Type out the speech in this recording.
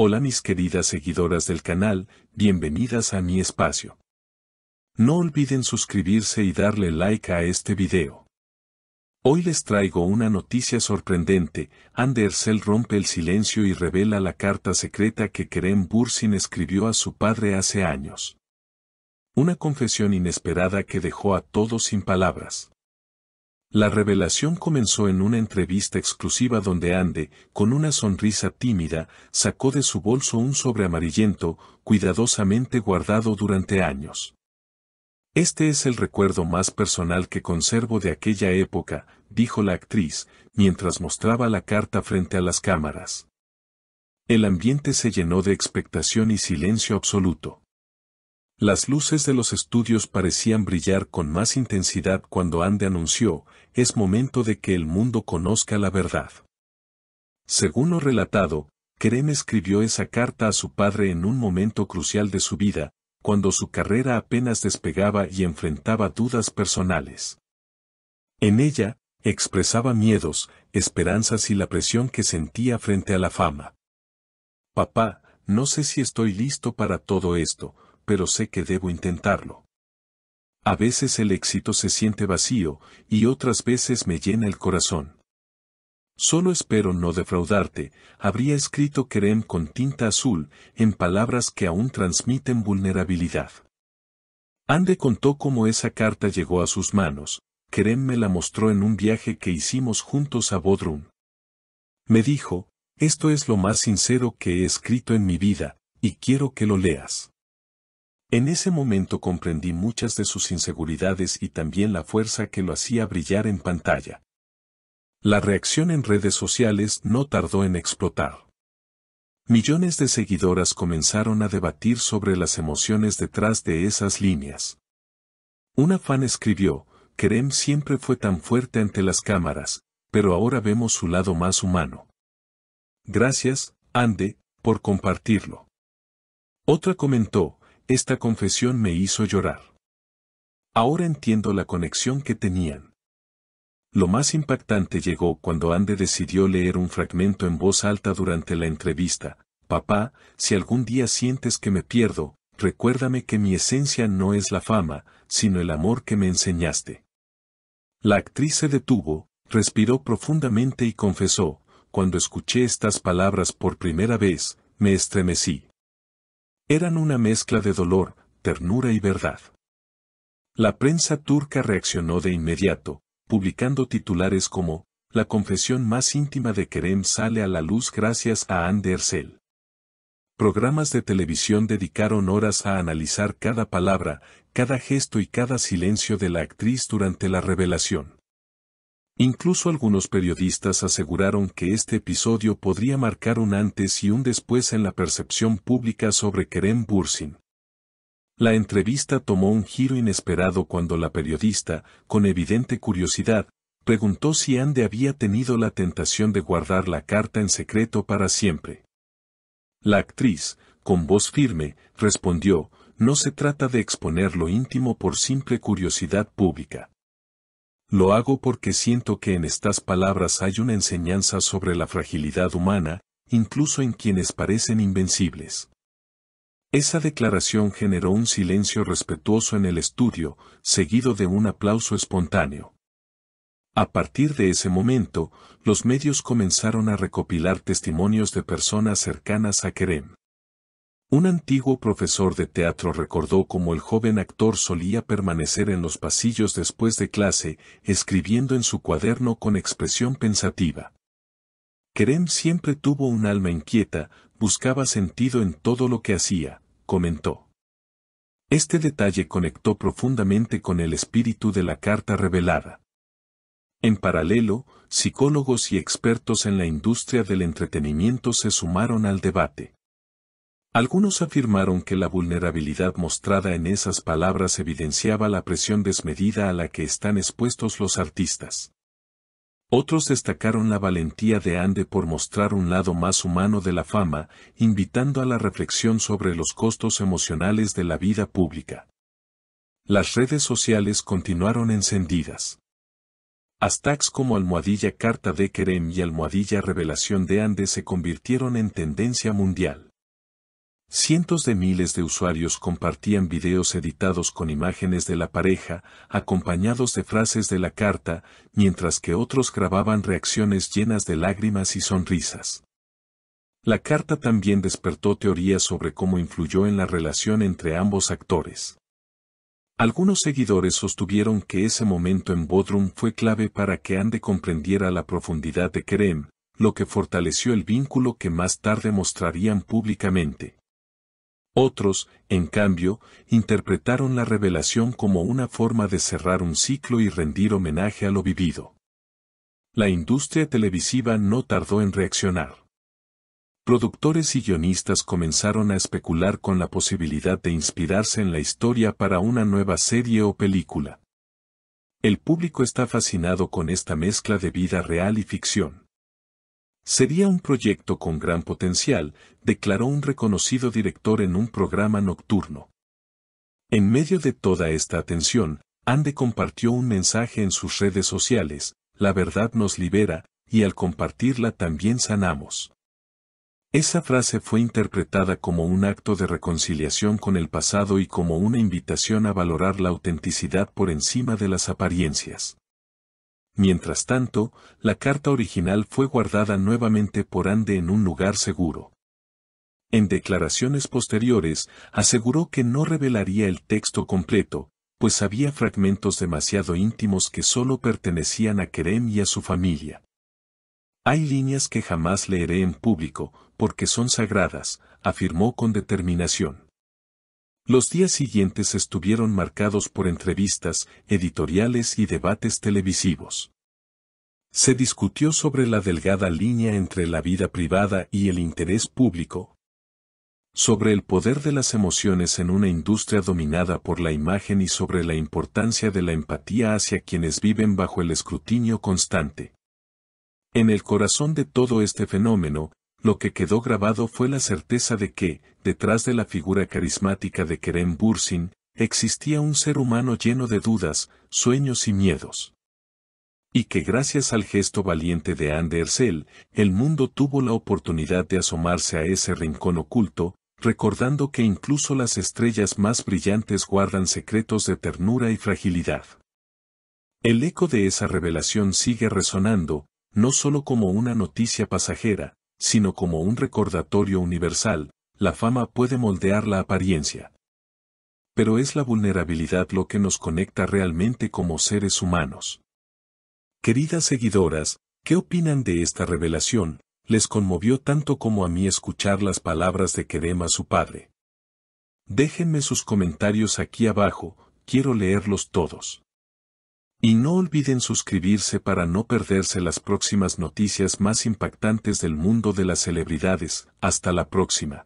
Hola mis queridas seguidoras del canal, bienvenidas a mi espacio. No olviden suscribirse y darle like a este video. Hoy les traigo una noticia sorprendente. Andy Ercel rompe el silencio y revela la carta secreta que Kerem Bürsin escribió a su padre hace años. Una confesión inesperada que dejó a todos sin palabras. La revelación comenzó en una entrevista exclusiva donde Andy, con una sonrisa tímida, sacó de su bolso un sobre amarillento, cuidadosamente guardado durante años. Este es el recuerdo más personal que conservo de aquella época, dijo la actriz, mientras mostraba la carta frente a las cámaras. El ambiente se llenó de expectación y silencio absoluto. Las luces de los estudios parecían brillar con más intensidad cuando Andy anunció: es momento de que el mundo conozca la verdad. Según lo relatado, Kerem escribió esa carta a su padre en un momento crucial de su vida, cuando su carrera apenas despegaba y enfrentaba dudas personales. En ella, expresaba miedos, esperanzas y la presión que sentía frente a la fama. Papá, no sé si estoy listo para todo esto, pero sé que debo intentarlo. A veces el éxito se siente vacío, y otras veces me llena el corazón. Solo espero no defraudarte, habría escrito Kerem con tinta azul, en palabras que aún transmiten vulnerabilidad. Andy contó cómo esa carta llegó a sus manos. Kerem me la mostró en un viaje que hicimos juntos a Bodrum. Me dijo: esto es lo más sincero que he escrito en mi vida, y quiero que lo leas. En ese momento comprendí muchas de sus inseguridades y también la fuerza que lo hacía brillar en pantalla. La reacción en redes sociales no tardó en explotar. Millones de seguidoras comenzaron a debatir sobre las emociones detrás de esas líneas. Una fan escribió: Kerem siempre fue tan fuerte ante las cámaras, pero ahora vemos su lado más humano. Gracias, Andy, por compartirlo. Otra comentó: esta confesión me hizo llorar. Ahora entiendo la conexión que tenían. Lo más impactante llegó cuando Andy decidió leer un fragmento en voz alta durante la entrevista. Papá, si algún día sientes que me pierdo, recuérdame que mi esencia no es la fama, sino el amor que me enseñaste. La actriz se detuvo, respiró profundamente y confesó: cuando escuché estas palabras por primera vez, me estremecí. Eran una mezcla de dolor, ternura y verdad. La prensa turca reaccionó de inmediato, publicando titulares como: la confesión más íntima de Kerem sale a la luz gracias a Andy Ercel. Programas de televisión dedicaron horas a analizar cada palabra, cada gesto y cada silencio de la actriz durante la revelación. Incluso algunos periodistas aseguraron que este episodio podría marcar un antes y un después en la percepción pública sobre Kerem Bürsin. La entrevista tomó un giro inesperado cuando la periodista, con evidente curiosidad, preguntó si Andy había tenido la tentación de guardar la carta en secreto para siempre. La actriz, con voz firme, respondió: no se trata de exponer lo íntimo por simple curiosidad pública. Lo hago porque siento que en estas palabras hay una enseñanza sobre la fragilidad humana, incluso en quienes parecen invencibles. Esa declaración generó un silencio respetuoso en el estudio, seguido de un aplauso espontáneo. A partir de ese momento, los medios comenzaron a recopilar testimonios de personas cercanas a Kerem. Un antiguo profesor de teatro recordó cómo el joven actor solía permanecer en los pasillos después de clase, escribiendo en su cuaderno con expresión pensativa. Kerem siempre tuvo un alma inquieta, buscaba sentido en todo lo que hacía, comentó. Este detalle conectó profundamente con el espíritu de la carta revelada. En paralelo, psicólogos y expertos en la industria del entretenimiento se sumaron al debate. Algunos afirmaron que la vulnerabilidad mostrada en esas palabras evidenciaba la presión desmedida a la que están expuestos los artistas. Otros destacaron la valentía de Andy por mostrar un lado más humano de la fama, invitando a la reflexión sobre los costos emocionales de la vida pública. Las redes sociales continuaron encendidas. Hashtags como #carta de Kerem y #revelación de Andy se convirtieron en tendencia mundial. Cientos de miles de usuarios compartían videos editados con imágenes de la pareja, acompañados de frases de la carta, mientras que otros grababan reacciones llenas de lágrimas y sonrisas. La carta también despertó teorías sobre cómo influyó en la relación entre ambos actores. Algunos seguidores sostuvieron que ese momento en Bodrum fue clave para que Hande comprendiera la profundidad de Kerem, lo que fortaleció el vínculo que más tarde mostrarían públicamente. Otros, en cambio, interpretaron la revelación como una forma de cerrar un ciclo y rendir homenaje a lo vivido. La industria televisiva no tardó en reaccionar. Productores y guionistas comenzaron a especular con la posibilidad de inspirarse en la historia para una nueva serie o película. El público está fascinado con esta mezcla de vida real y ficción. Sería un proyecto con gran potencial, declaró un reconocido director en un programa nocturno. En medio de toda esta atención, Hande compartió un mensaje en sus redes sociales: la verdad nos libera, y al compartirla también sanamos. Esa frase fue interpretada como un acto de reconciliación con el pasado y como una invitación a valorar la autenticidad por encima de las apariencias. Mientras tanto, la carta original fue guardada nuevamente por Hande en un lugar seguro. En declaraciones posteriores, aseguró que no revelaría el texto completo, pues había fragmentos demasiado íntimos que solo pertenecían a Kerem y a su familia. Hay líneas que jamás leeré en público, porque son sagradas, afirmó con determinación. Los días siguientes estuvieron marcados por entrevistas, editoriales y debates televisivos. Se discutió sobre la delgada línea entre la vida privada y el interés público, sobre el poder de las emociones en una industria dominada por la imagen y sobre la importancia de la empatía hacia quienes viven bajo el escrutinio constante. En el corazón de todo este fenómeno, lo que quedó grabado fue la certeza de que, detrás de la figura carismática de Kerem Bürsin, existía un ser humano lleno de dudas, sueños y miedos. Y que gracias al gesto valiente de Hande Erçel, el mundo tuvo la oportunidad de asomarse a ese rincón oculto, recordando que incluso las estrellas más brillantes guardan secretos de ternura y fragilidad. El eco de esa revelación sigue resonando, no solo como una noticia pasajera, sino como un recordatorio universal: la fama puede moldear la apariencia. Pero es la vulnerabilidad lo que nos conecta realmente como seres humanos. Queridas seguidoras, ¿qué opinan de esta revelación? ¿Les conmovió tanto como a mí escuchar las palabras de Kerem a su padre? Déjenme sus comentarios aquí abajo, quiero leerlos todos. Y no olviden suscribirse para no perderse las próximas noticias más impactantes del mundo de las celebridades. Hasta la próxima.